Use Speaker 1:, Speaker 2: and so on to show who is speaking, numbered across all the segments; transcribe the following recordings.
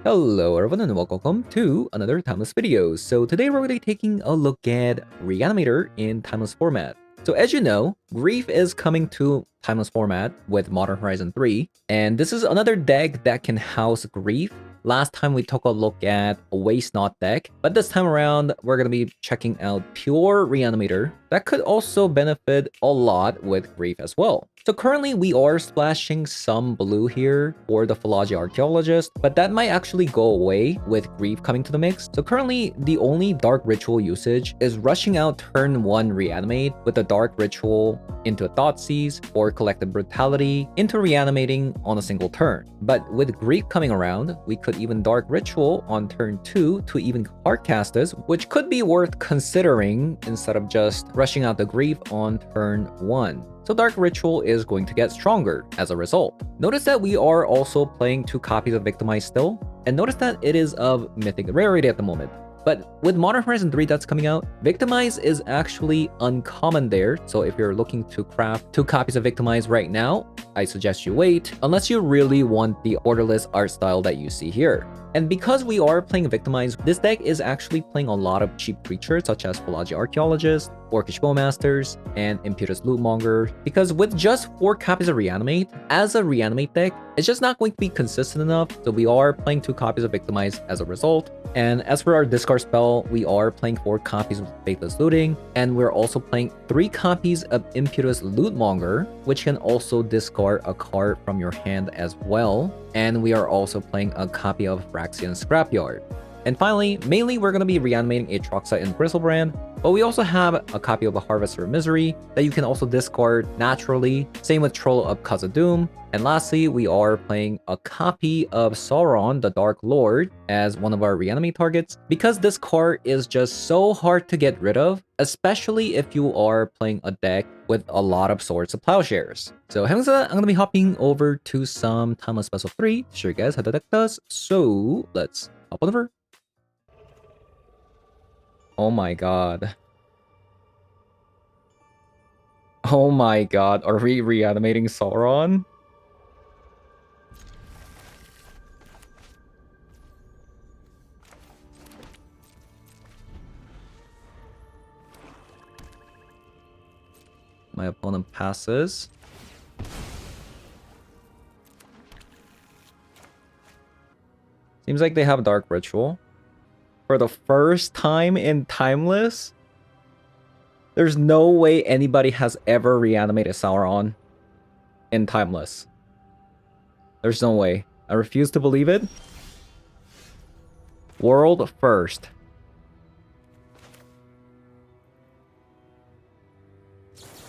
Speaker 1: Hello everyone and welcome to another Timeless video. So today we're going to be taking a look at Reanimator in Timeless format. So as you know, Grief is coming to Timeless format with Modern Horizon 3, and this is another deck that can house Grief. Last time we took a look at a Waste Not deck, but this time around we're going to be checking out pure Reanimator that could also benefit a lot with Grief as well. So currently we are splashing some blue here for the Philology Archaeologist, but that might actually go away with Grief coming to the mix. So currently the only Dark Ritual usage is rushing out turn 1 Reanimate with a Dark Ritual into a Thoughtseize or Collective Brutality into Reanimating on a single turn. But with Grief coming around, we could even Dark Ritual on turn 2 to even hardcast this, which could be worth considering instead of just rushing out the Grief on turn 1. So Dark Ritual is going to get stronger as a result. Notice that we are also playing 2 copies of Victimize still, and notice that it is of Mythic rarity at the moment. But with Modern Horizon 3 that's coming out, Victimize is actually uncommon there, so if you're looking to craft 2 copies of Victimize right now, I suggest you wait, unless you really want the orderless art style that you see here. And because we are playing Victimize, this deck is actually playing a lot of cheap creatures such as Philology Archaeologist, Orcish Bowmasters, and Impetus Lootmonger, because with just 4 copies of Reanimate, as a Reanimate deck, it's just not going to be consistent enough, so we are playing 2 copies of Victimize as a result. And as for our discard spell, we are playing 4 copies of Faithless Looting, and we're also playing 3 copies of Impetus Lootmonger, which can also discard a card from your hand as well. And we are also playing a copy of Phyrexian Scrapyard. And finally, mainly we're going to be reanimating Aatroxa and Bristlebrand, but we also have a copy of a Harvester of Misery that you can also discard naturally. Same with Troll of Khazad-dûm. And lastly, we are playing a copy of Sauron, the Dark Lord, as one of our reanimate targets, because this card is just so hard to get rid of, especially if you are playing a deck with a lot of Swords of Plowshares. So having said that, I'm going to be hopping over to some Timeless Special 3 to show you guys how the deck does. So let's hop on over. Oh my god. Oh my god, are we reanimating Sauron? My opponent passes. Seems like they have Dark Ritual. For the first time in Timeless? There's no way anybody has ever reanimated Sauron in Timeless. There's no way. I refuse to believe it. World first.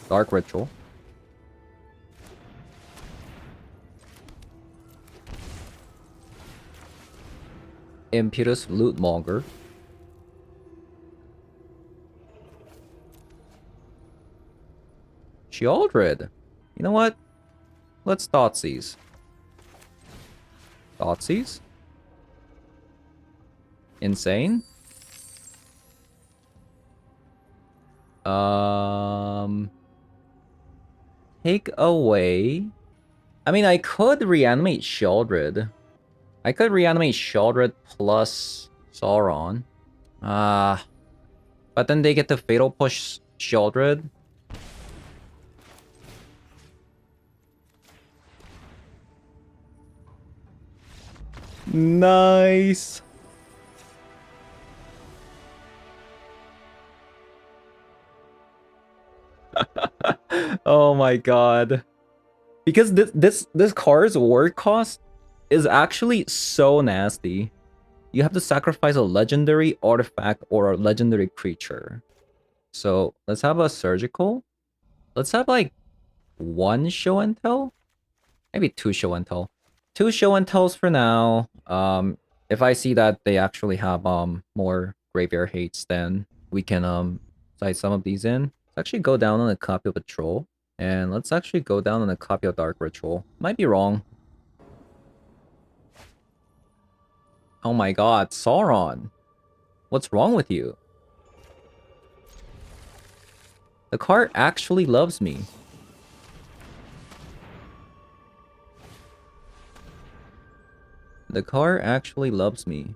Speaker 1: Dark Ritual. Impetus Lootmonger. Sheoldred. You know what? Let's Thoughtseize. Thoughtseize? Insane? Take away... I mean, I could reanimate Sheoldred. I could reanimate Sheoldred plus Sauron. But then they get to Fatal Push Sheoldred. Nice. Oh my god. Because this card's word cost is actually so nasty. You have to sacrifice a legendary artifact or a legendary creature. So let's have a surgical. Let's have like 1 show and tell. Maybe 2 show and tell. 2 show and tells for now. If I see that they actually have more graveyard hates, then we can side some of these in. Let's actually go down on a copy of a troll. And let's actually go down on a copy of Dark Ritual. Might be wrong. Oh my god, Sauron. What's wrong with you? The card actually loves me. The car actually loves me.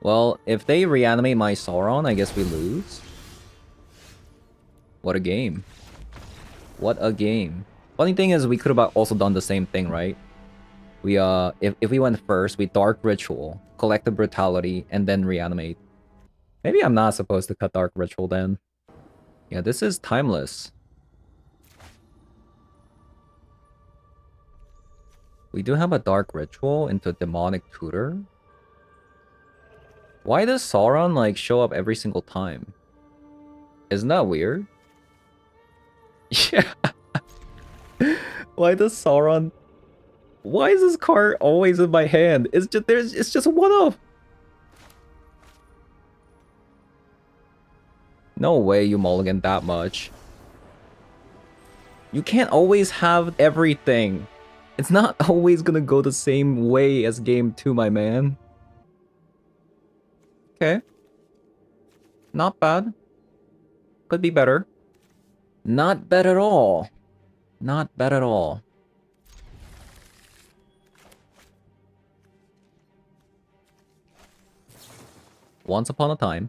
Speaker 1: Well, if they reanimate my Sauron, I guess we lose. What a game. What a game. Funny thing is, we could have also done the same thing, right? We, if we went first, we Dark Ritual, Collective Brutality, and then reanimate. Maybe I'm not supposed to cut Dark Ritual then. Yeah, this is timeless. We do have a Dark Ritual into Demonic Tutor. Why does Sauron, like, show up every single time? Isn't that weird? Yeah. Why does Sauron... Why is this card always in my hand? It's just a one-off. No way you mulligan that much. You can't always have everything. It's not always gonna go the same way as game 2, my man. Okay. Not bad. Could be better. Not bad at all. Not bad at all. Once upon a time.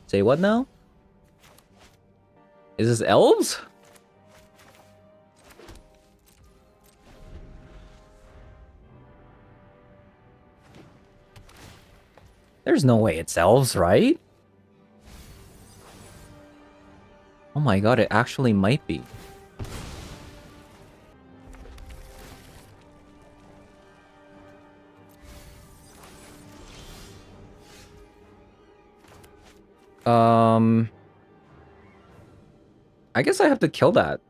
Speaker 1: Say what now? Is this elves? There's no way it's elves, right? Oh my god, it actually might be. I guess I have to kill that.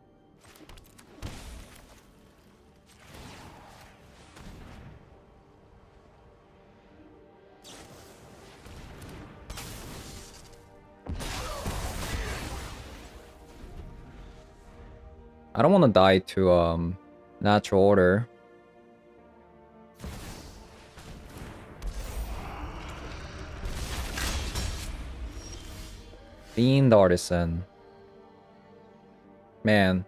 Speaker 1: I don't want to die to, natural order. Fiend Artisan. Man.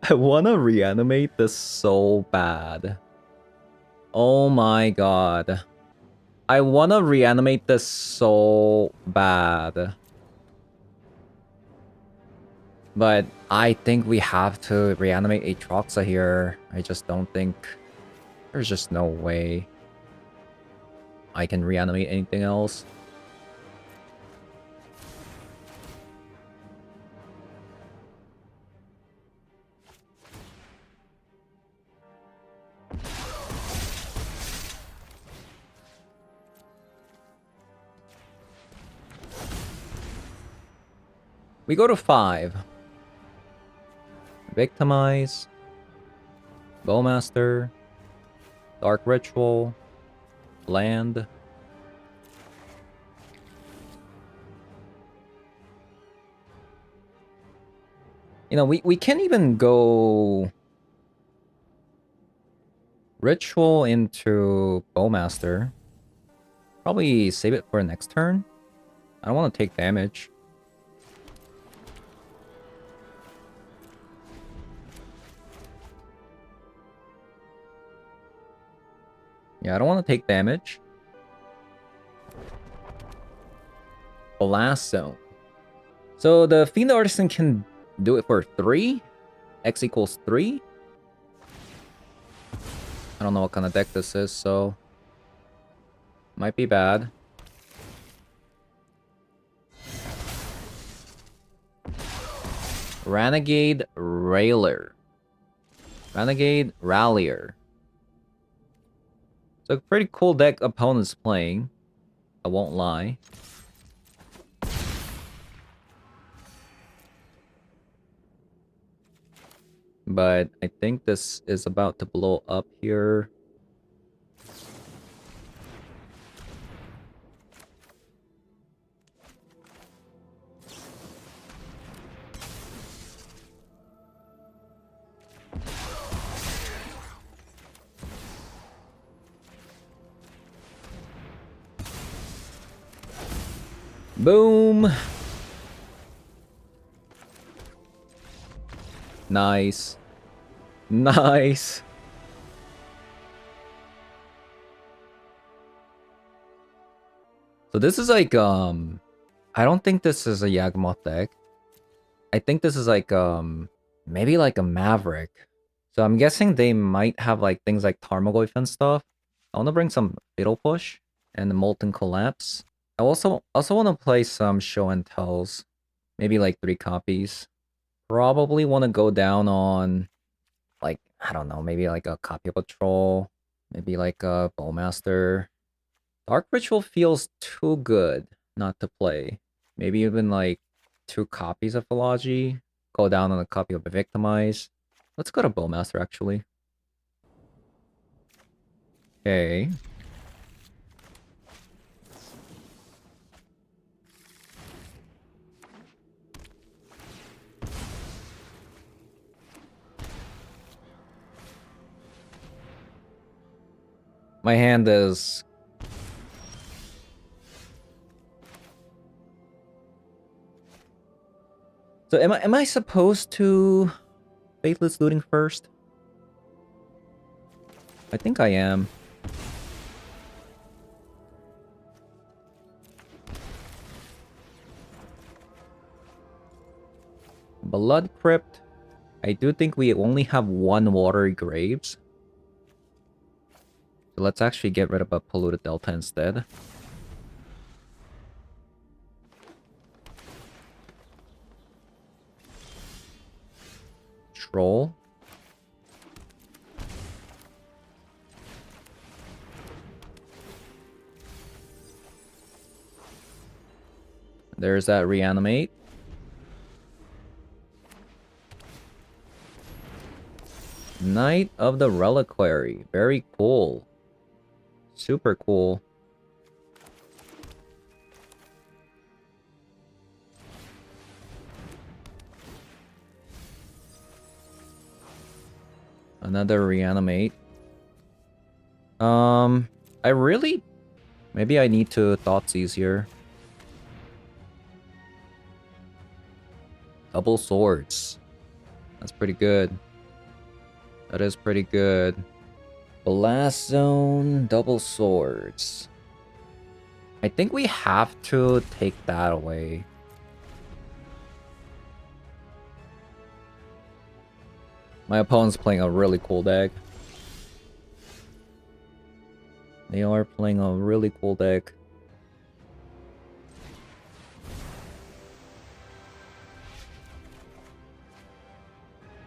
Speaker 1: I want to reanimate this so bad. Oh my god. I want to reanimate this so bad. But I think we have to reanimate Aatroxa here. I just don't think... There's just no way I can reanimate anything else. We go to 5. Victimize. Bowmaster. Dark Ritual. Land. You know, we can't even go... Ritual into Bowmaster. Probably save it for next turn. I don't want to take damage. Yeah, I don't want to take damage. Blast Zone. So the Fiend Artisan can do it for 3. X equals 3. I don't know what kind of deck this is, so... Might be bad. Renegade Railer. Renegade Rallier. It's a pretty cool deck opponent's playing. I won't lie. But I think this is about to blow up here. Boom! Nice. Nice! So this is like, I don't think this is a Yawgmoth deck. I think this is like, maybe like a Maverick. So I'm guessing they might have like things like Tarmogoyf and stuff. I want to bring some Fatal Push and the Molten Collapse. I also want to play some Show and Tells. Maybe like 3 copies. Probably want to go down on, like, I don't know, maybe like a copy of a Troll. Maybe like a Bowmaster. Dark Ritual feels too good not to play. Maybe even like 2 copies of Philology. Go down on a copy of Victimize. Let's go to Bowmaster actually. Okay. My hand is... So am I supposed to Faithless Looting first? I think I am. Blood Crypt. I do think we only have 1 Watery Graves. So let's actually get rid of a Polluted Delta instead. Troll. There's that Reanimate. Knight of the Reliquary. Very cool. Super cool. Another Reanimate. I really... Maybe I need to Thoughtseize here. Double Swords. That's pretty good. That is pretty good. Blast Zone, Double Swords. I think we have to take that away. My opponent's playing a really cool deck. They are playing a really cool deck.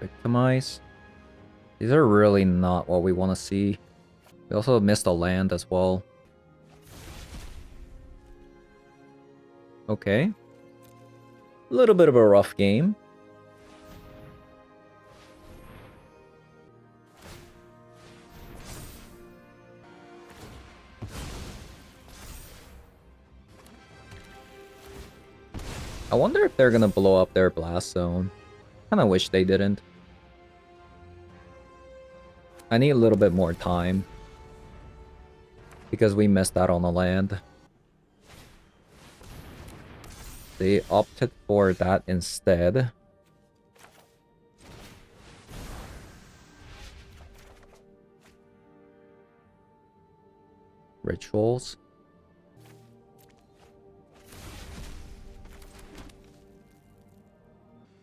Speaker 1: Victimize. These are really not what we want to see. We also missed a land as well. Okay. A little bit of a rough game. I wonder if they're gonna blow up their blast zone. Kinda wish they didn't. I need a little bit more time. Because we missed out on the land. They opted for that instead. Rituals.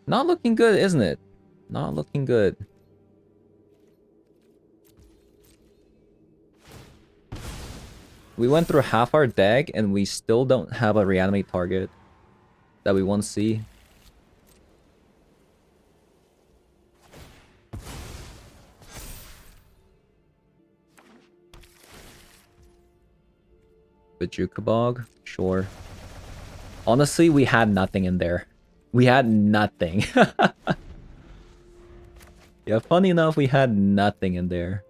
Speaker 1: Not looking good, isn't it? Not looking good. We went through half our deck and we still don't have a reanimate target that we want to see. Bajukabog? Sure. Honestly, we had nothing in there. We had nothing. Yeah, funny enough, we had nothing in there.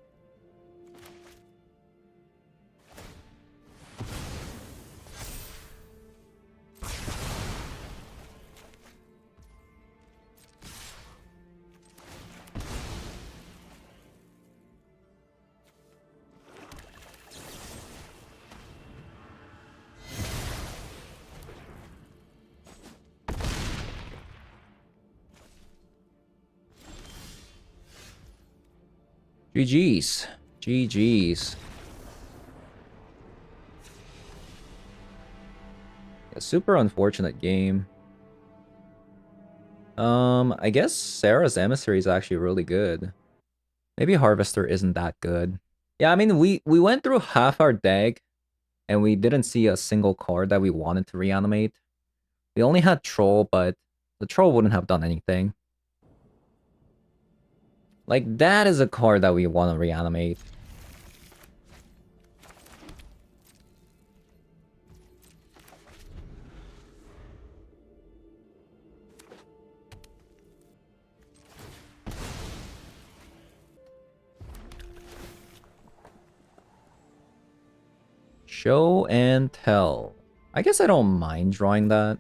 Speaker 1: GG's. GG's. A super unfortunate game. I guess Sarah's Emissary is actually really good. Maybe Harvester isn't that good. Yeah, I mean, we went through half our deck, and we didn't see a single card that we wanted to reanimate. We only had Troll, but the Troll wouldn't have done anything. Like, that is a card that we want to reanimate. Show and tell. I guess I don't mind drawing that.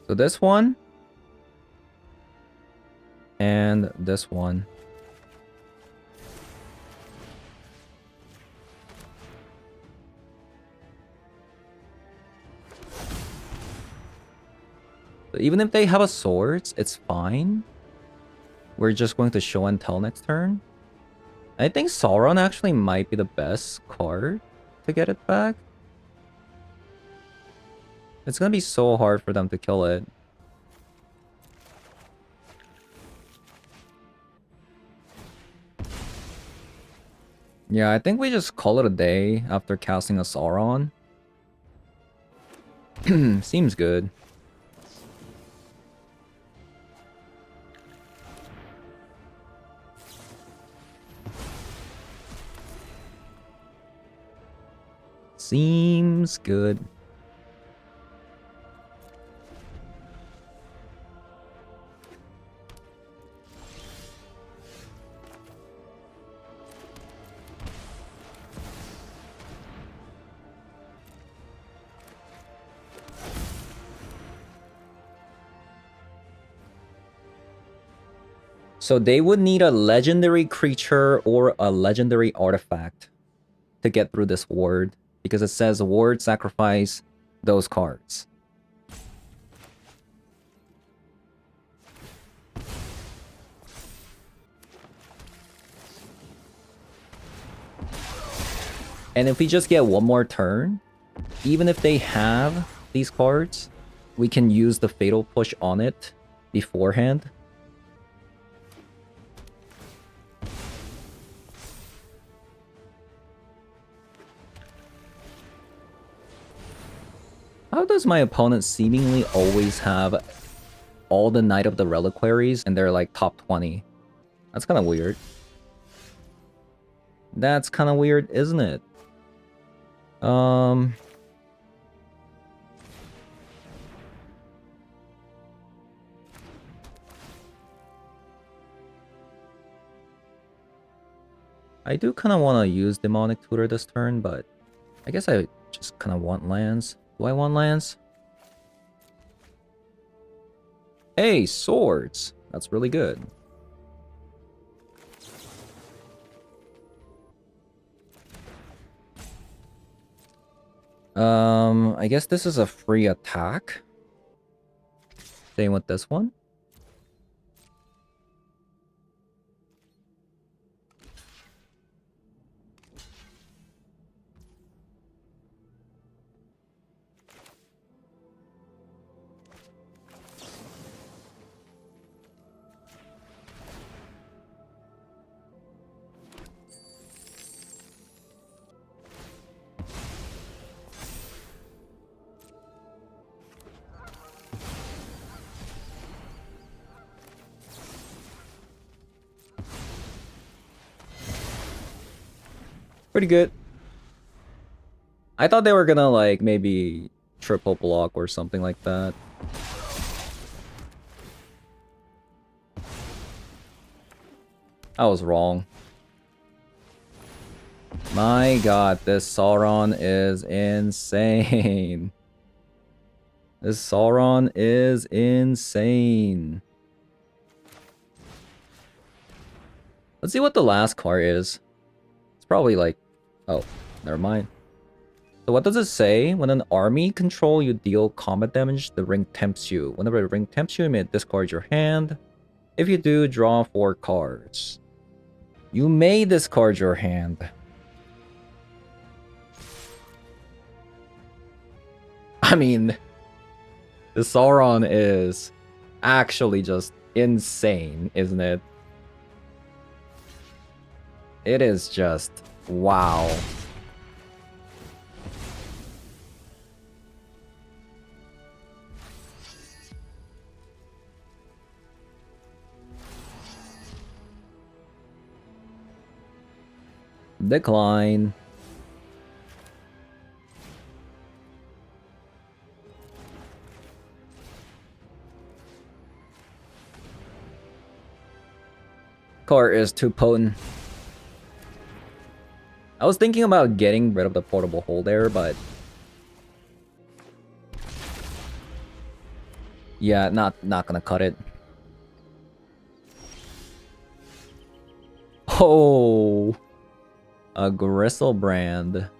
Speaker 1: So this one. And this one. So even if they have a swords, it's fine. We're just going to show and tell next turn. I think Sauron actually might be the best card to get it back. It's gonna be so hard for them to kill it. Yeah, I think we just call it a day after casting a Sauron. Seems good. Seems good. So they would need a legendary creature or a legendary artifact to get through this ward, because it says ward sacrifice those cards. And if we just get one more turn, even if they have these cards, we can use the Fatal Push on it beforehand. How does my opponent seemingly always have all the Knight of the Reliquaries and they're like top 20? That's kind of weird. That's kind of weird, isn't it? I do kind of want to use Demonic Tutor this turn, but I guess I just kind of want lands. Do I want lands? Hey, swords! That's really good. I guess this is a free attack. Same with this one. Pretty good. I thought they were gonna, like, maybe triple block or something like that. I was wrong. My god, this Sauron is insane. This Sauron is insane. Let's see what the last card is. It's probably like... Oh, never mind. So what does it say? When an army control, you deal combat damage, the ring tempts you. Whenever the ring tempts you, you may discard your hand. If you do, draw 4 cards. You may discard your hand. I mean, the Sauron is actually just insane, isn't it? It is just... wow. Decline. Card is too potent. I was thinking about getting rid of the portable hole there, but... yeah, not gonna cut it. Oh! A Gristlebrand.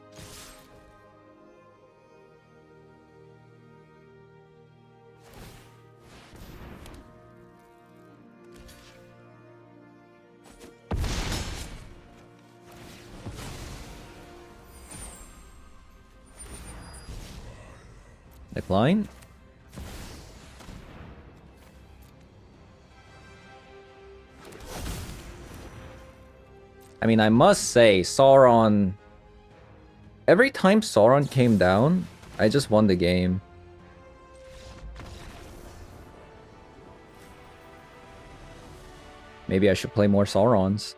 Speaker 1: Decline. I mean, I must say, Sauron... every time Sauron came down, I just won the game. Maybe I should play more Saurons.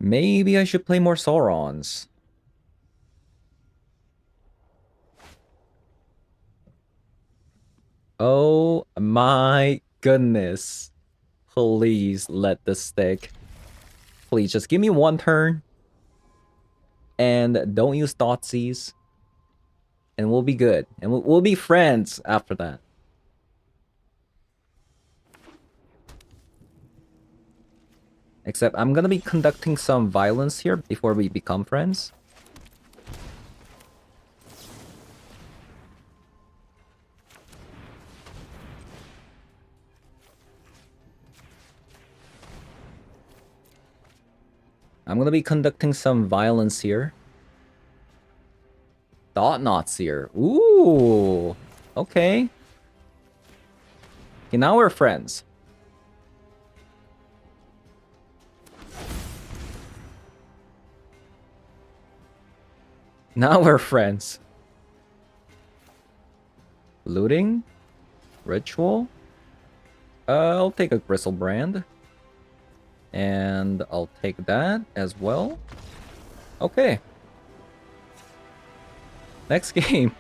Speaker 1: Maybe I should play more Saurons. Oh my goodness. Please let this stick. Please, just give me one turn. And don't use Thoughtseize. And we'll be good. And we'll be friends after that. Except I'm gonna be conducting some violence here before we become friends. I'm gonna be conducting some violence here. Thought-Knots here. Ooh. Okay. Okay, now we're friends. Now we're friends. Looting? Ritual? I'll take a Gristlebrand. And I'll take that as well. Okay. Next game.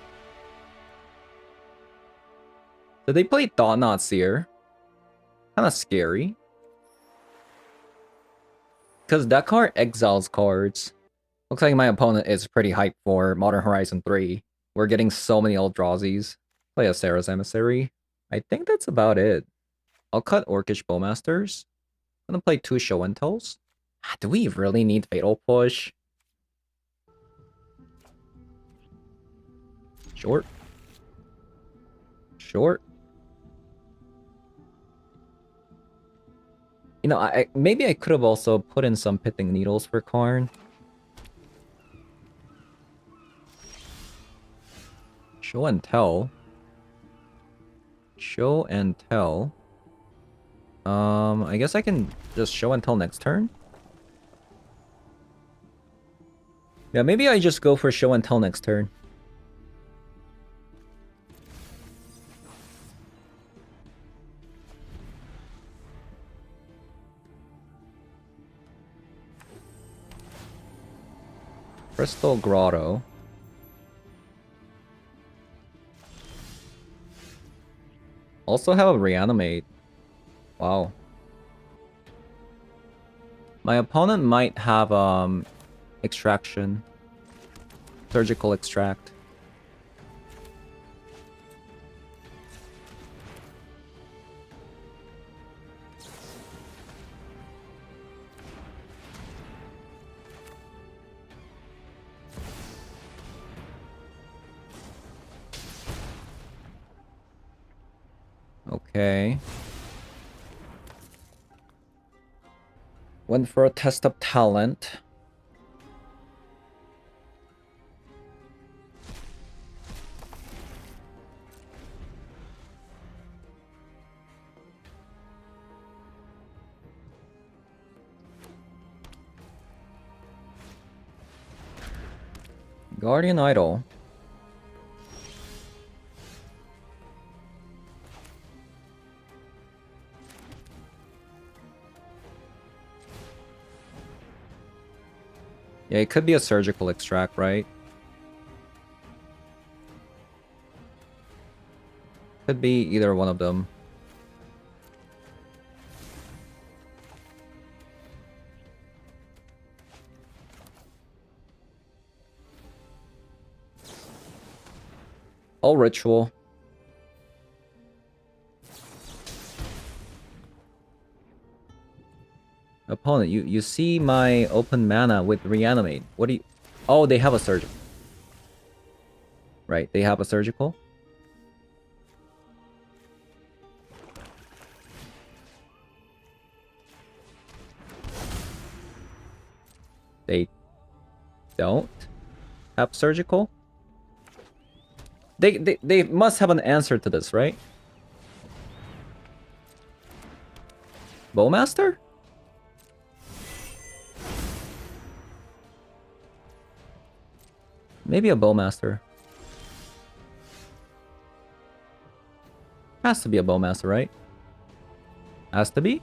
Speaker 1: So they played Thought-Knots here. Kinda scary. Because that card exiles cards. Looks like my opponent is pretty hyped for Modern Horizon 3. We're getting so many Eldrazi's. Play a Sarah's Emissary. I think that's about it. I'll cut Orcish Bowmasters. I'm gonna play 2 Show and Tells. Do we really need Fatal Push? Short. Short. You know, maybe I could have also put in some Pithing Needles for Karn. Show and Tell. Show and Tell. I guess I can just Show and Tell next turn. Yeah, maybe I just go for Show and Tell next turn. Crystal Grotto. Also have a Reanimate. Wow. My opponent might have Extraction. Surgical Extract. Okay. Went for a test of talent. Guardian Idol. Yeah, it could be a surgical extract, right? Could be either one of them. All ritual. Opponent, you see my open mana with reanimate. What do you... Oh, they have a surgical. Right, they have a surgical. They don't have surgical. They must have an answer to this, right? Bowmaster? Maybe a Bowmaster. Has to be a Bowmaster, right? Has to be?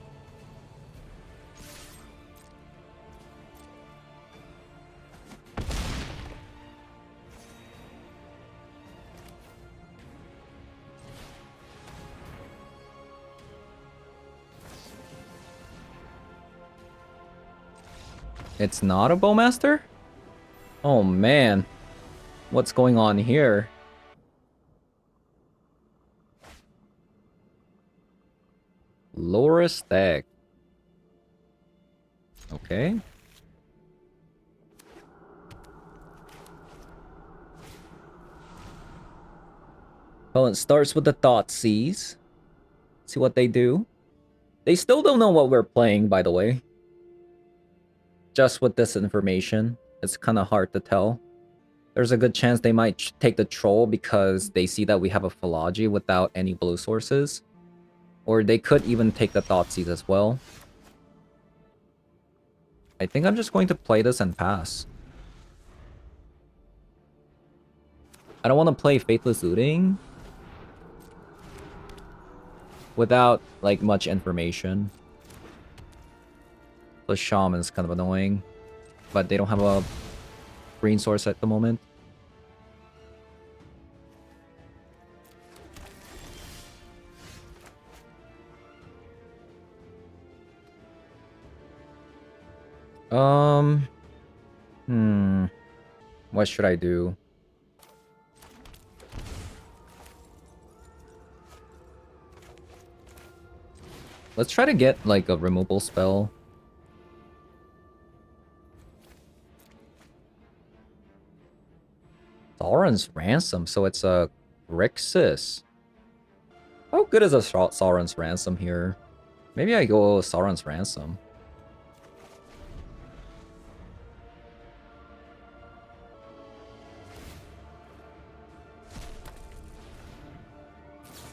Speaker 1: It's not a Bowmaster? Oh man. What's going on here? Lower Stag. Okay. Well, it starts with the Thoughtseize. See what they do. They still don't know what we're playing, by the way. Just with this information, it's kind of hard to tell. There's a good chance they might take the Troll because they see that we have a Philology without any blue sources. Or they could even take the Thoughtseize as well. I think I'm just going to play this and pass. I don't want to play Faithless Looting without, like, much information. The Shaman's kind of annoying, but they don't have a green source at the moment. What should I do? Let's try to get, like, a removal spell. Sauron's Ransom, so it's a Grixis. How good is a Sauron's Ransom here? Maybe I go Sauron's Ransom.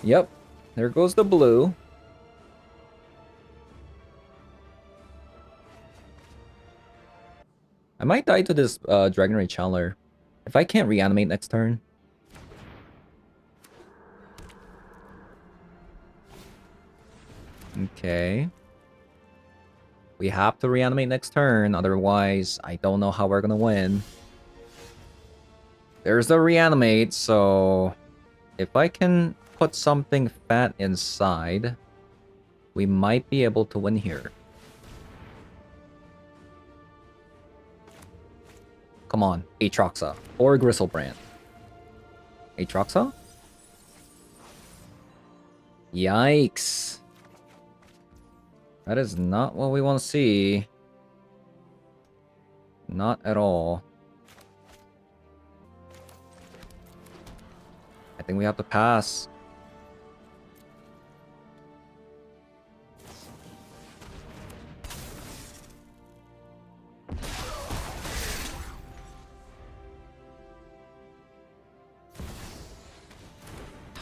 Speaker 1: Yep, there goes the blue. I might die to this Dragonray Channeler. If I can't reanimate next turn. Okay. We have to reanimate next turn, otherwise I don't know how we're gonna win. There's the reanimate, so if I can put something fat inside, we might be able to win here. Come on, Aatroxa or Gristlebrand. Aatroxa? Yikes. That is not what we want to see. Not at all. I think we have to pass.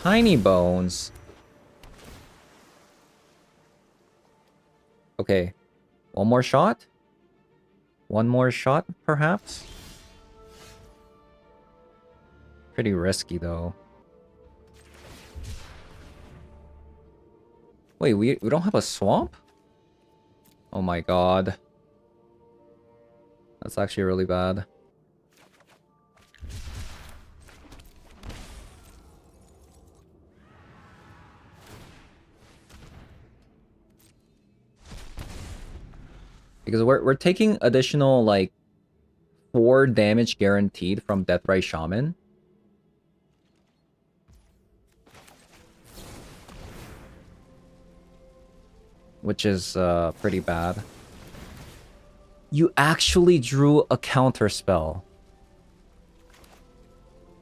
Speaker 1: Tiny bones. Okay. One more shot? One more shot, perhaps? Pretty risky, though. Wait, we don't have a swamp? Oh my god. That's actually really bad. Because we're taking additional, like, 4 damage guaranteed from Deathray Shaman. Which is pretty bad. You actually drew a counter spell.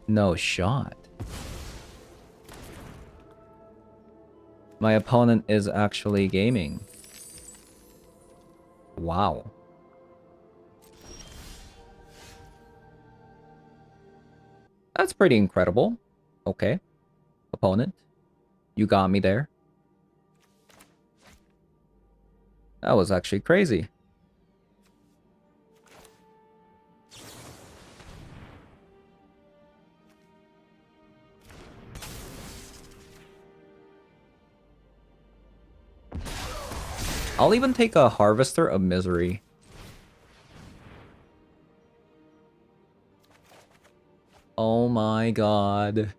Speaker 1: No shot. My opponent is actually gaming. Wow. That's pretty incredible. Okay. Opponent. You got me there. That was actually crazy. I'll even take a Harvester of Misery. Oh my god.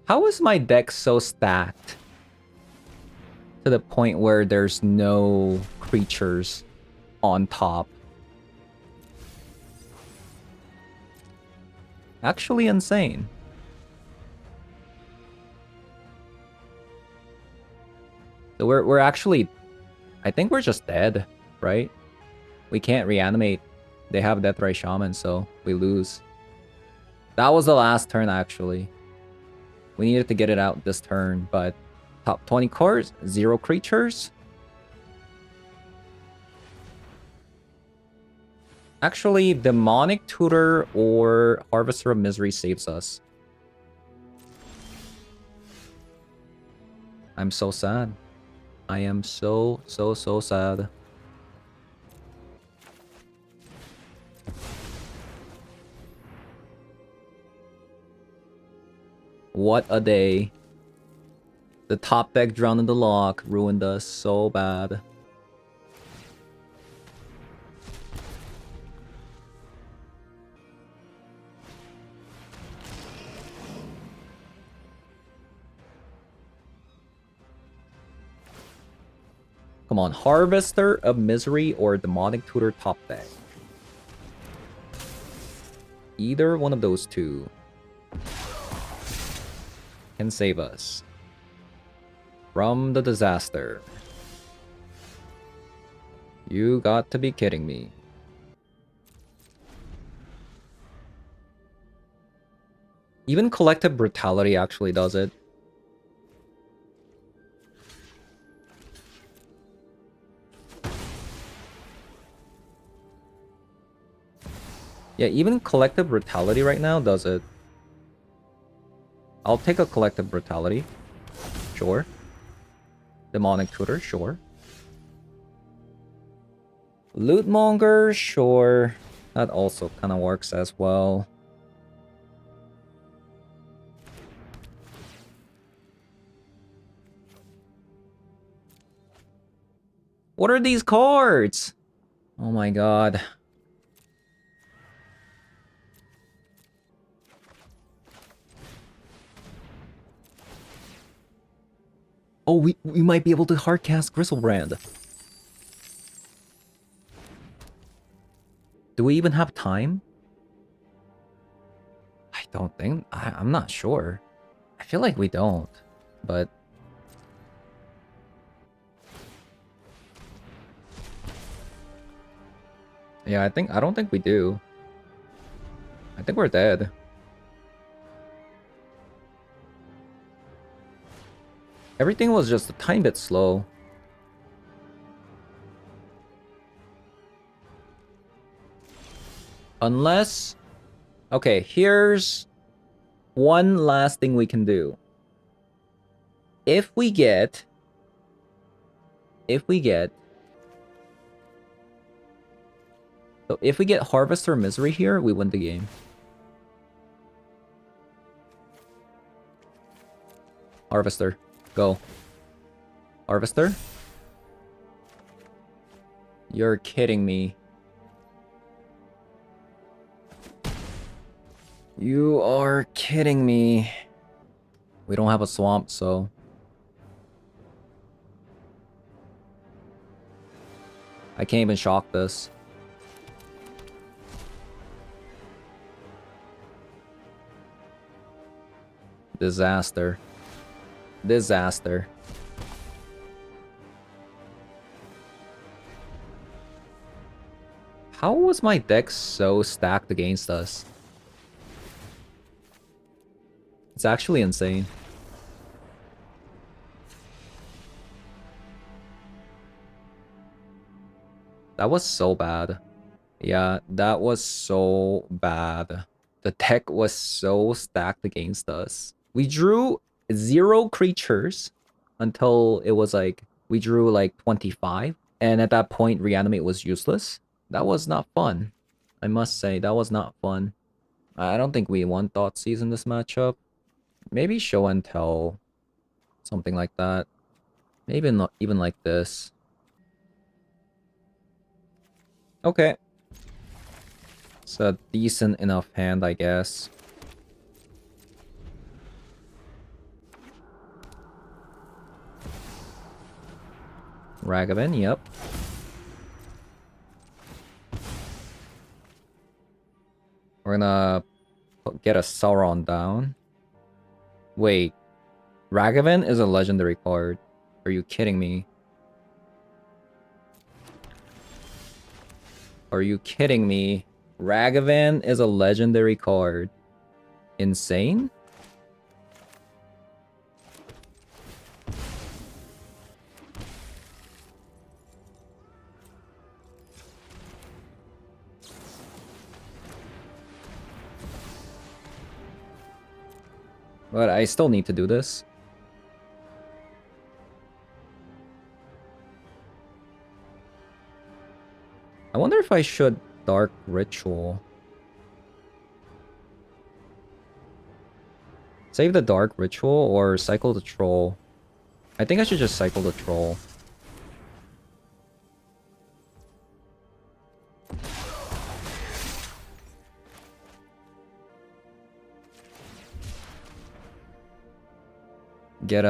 Speaker 1: How is my deck so stacked? To the point where there's no creatures on top. Actually insane. So we're actually... I think we're just dead, right? We can't reanimate. They have Deathray Shaman, so we lose. That was the last turn, actually. We needed to get it out this turn, but... Top 20 cards, 0 creatures. Actually, Demonic Tutor or Harvester of Misery saves us. I'm so sad. I am so sad. What a day. The top deck drowned in the lock ruined us so bad. Come on, Harvester of Misery or Demonic Tutor top deck. Either one of those two can save us from the disaster. You got to be kidding me. Even Collective Brutality actually does it. Yeah, even Collective Brutality right now does it. I'll take a Collective Brutality. Sure. Demonic Tutor, sure. Lootmonger, sure. That also kind of works as well. What are these cards? Oh my god. Oh, we might be able to hardcast Griselbrand. Do we even have time? I don't think... I'm not sure. I feel like we don't, but... Yeah, I don't think we do. I think we're dead. Everything was just a tiny bit slow. Unless... Okay, here's one last thing we can do. If we get... So if we get Harvester Misery here, we win the game. Harvester. Go. Harvester? You're kidding me. You are kidding me. We don't have a swamp, so... I can't even shock this. Disaster. Disaster. How was my deck so stacked against us? It's actually insane. That was so bad. Yeah, that was so bad. The deck was so stacked against us. We drew 0 creatures until it was like, we drew like 25. And at that point, Reanimate was useless. That was not fun. I must say, that was not fun. I don't think we won Thoughtseize in this matchup. Maybe Show and Tell. Something like that. Maybe not even like this. Okay. It's a decent enough hand, I guess. Ragavan, yep. We're gonna get a Sauron down. Wait. Ragavan is a legendary card. Are you kidding me? Are you kidding me? Ragavan is a legendary card. Insane? But I still need to do this. I wonder if I should Dark Ritual. Save the Dark Ritual or cycle the Troll. I think I should just cycle the Troll. Get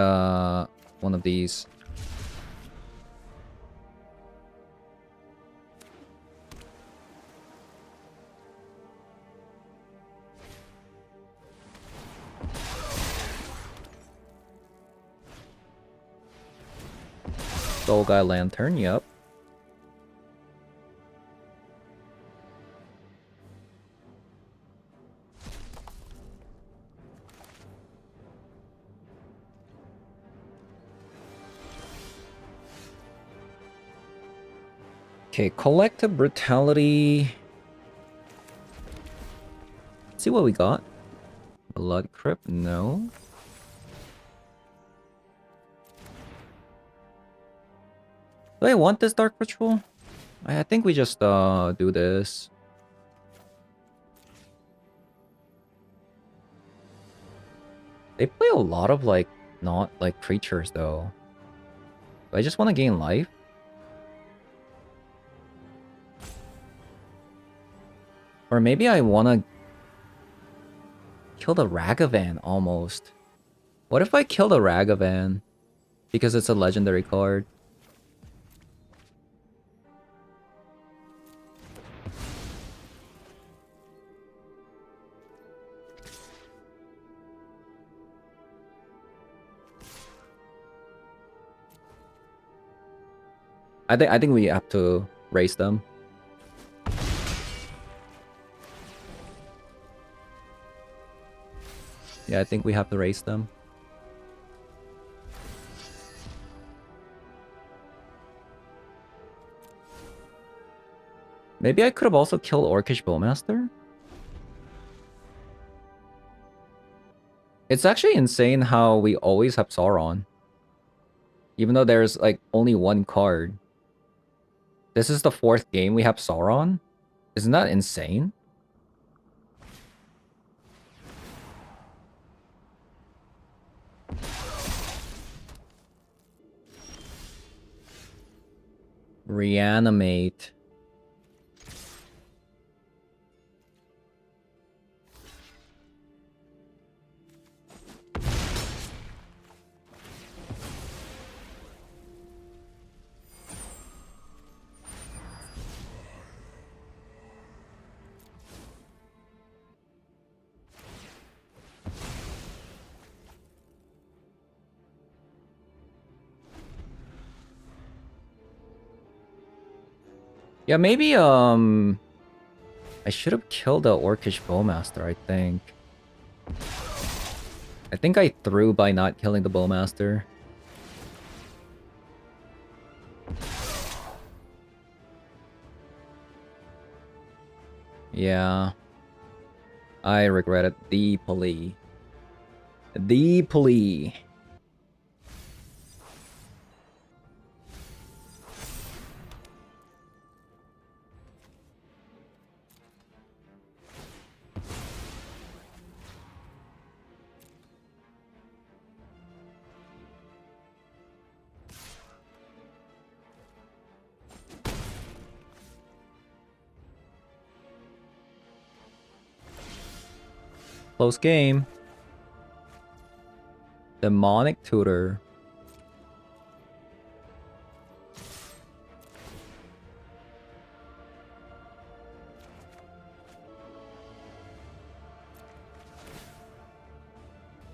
Speaker 1: one of these. Soul Guy Lantern, yep. Okay, Collective Brutality. Let's see what we got. Blood Crypt, no. Do I want this Dark Ritual? I think we just do this. They play a lot of like not like creatures though. Do I just want to gain life? Or maybe I want to kill the Ragavan almost. What if I kill the Ragavan? Because it's a legendary card. I think we have to raise them. Yeah, I think we have to raise them. Maybe I could have also killed Orcish Bowmaster? It's actually insane how we always have Sauron. Even though there's like only one card. This is the 4th game we have Sauron? Isn't that insane? Reanimate. Yeah, maybe, I should have killed the Orcish Bowmaster, I think. I think I threw by not killing the Bowmaster. Yeah. I regret it deeply. Deeply. Close game. Demonic Tutor.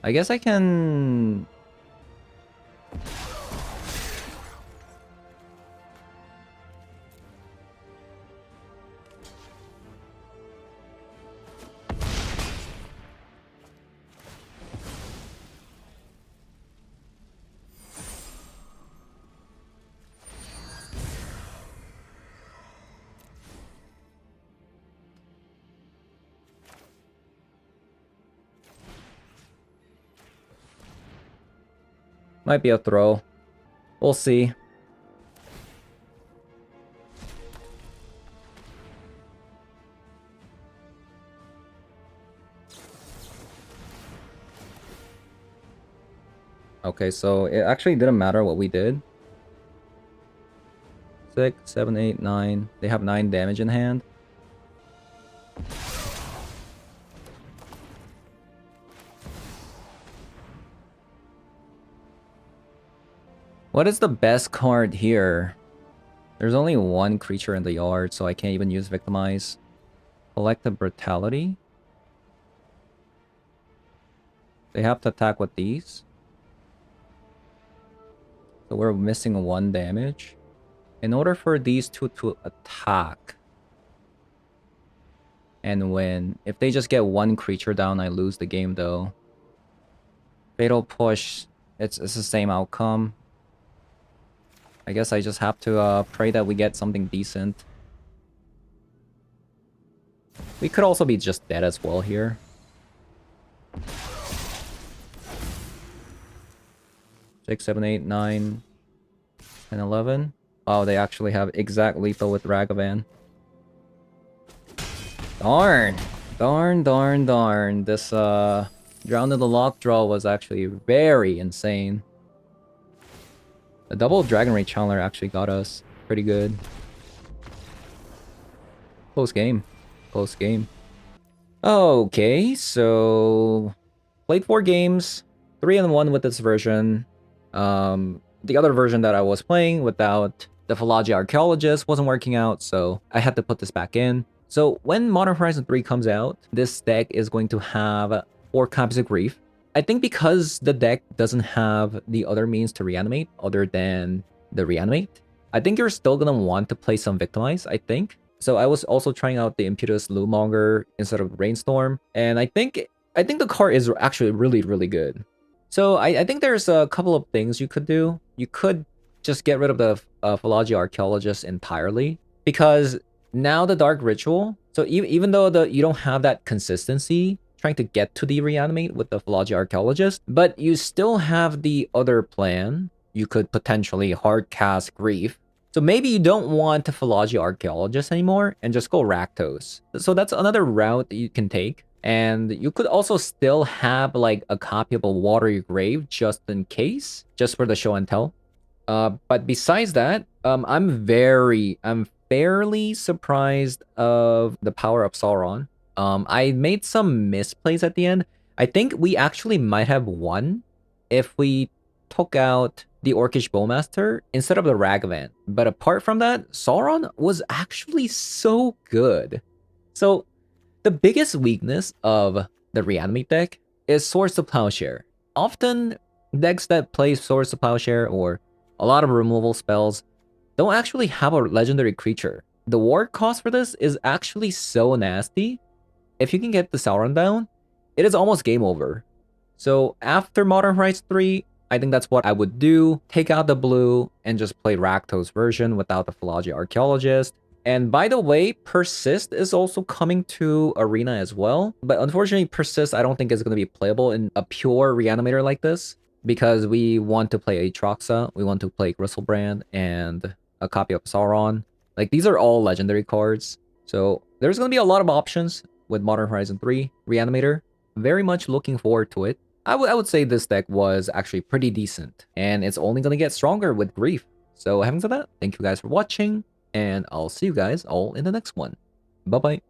Speaker 1: I guess I can... Might be a throw. We'll see. Okay, so it actually didn't matter what we did. 6, 7, 8, 9. They have 9 damage in hand. What is the best card here? There's only one creature in the yard, so I can't even use Victimize. Collective Brutality. They have to attack with these. So we're missing 1 damage. In order for these two to attack and win, if they just get 1 creature down, I lose the game though. Fatal Push, it's the same outcome. I guess I just have to pray that we get something decent. We could also be just dead as well here. 6, 7, 8, 9, 10, 11. Oh, they actually have exact lethal with Ragavan. Darn! Darn, darn, darn. This, Drown in the Lock draw was actually very insane. The double Dragon Ray Channeler actually got us pretty good. Close game. Close game. Okay, so... Played 4 games. 3 and 1 with this version. The other version that I was playing without the Philology Archaeologist wasn't working out, so I had to put this back in. So when Modern Horizon 3 comes out, this deck is going to have 4 copies of Grief. I think because the deck doesn't have the other means to reanimate other than the Reanimate, I think you're still going to want to play some Victimize, I think. So I was also trying out the Impetus Lootmonger instead of Rainstorm, and I think the card is actually really, really good. So I think there's a couple of things you could do. You could just get rid of the Philology Archaeologist entirely, because now the Dark Ritual. So even though you don't have that consistency trying to get to the Reanimate with the Philology Archaeologist, but you still have the other plan. You could potentially hard cast Grief. So maybe you don't want the Philology Archaeologist anymore and just go Rakdos. So that's another route that you can take. And you could also still have like a copy of a Watery Grave just in case, just for the show and tell. But besides that, I'm fairly surprised of the power of Sauron. I made some misplays at the end. I think we actually might have won if we took out the Orcish Bowmaster instead of the Ragavan. But apart from that, Sauron was actually so good. So the biggest weakness of the Reanimate deck is Swords to Plowshare. Often, decks that play Swords to Plowshare or a lot of removal spells don't actually have a legendary creature. The ward cost for this is actually so nasty. If you can get the Sauron down, it is almost game over. So after Modern Horizons 3, I think that's what I would do. Take out the blue and just play Rakdos version without the Philology Archaeologist. And by the way, Persist is also coming to Arena as well. But unfortunately, Persist I don't think is going to be playable in a pure Reanimator like this, because we want to play Aatroxa, we want to play Gristlebrand, and a copy of Sauron. Like, these are all legendary cards. So there's going to be a lot of options with Modern Horizon 3 Reanimator. Very much looking forward to it. I would say this deck was actually pretty decent, and it's only going to get stronger with Grief. So having said that, thank you guys for watching, and I'll see you guys all in the next one. Bye-bye.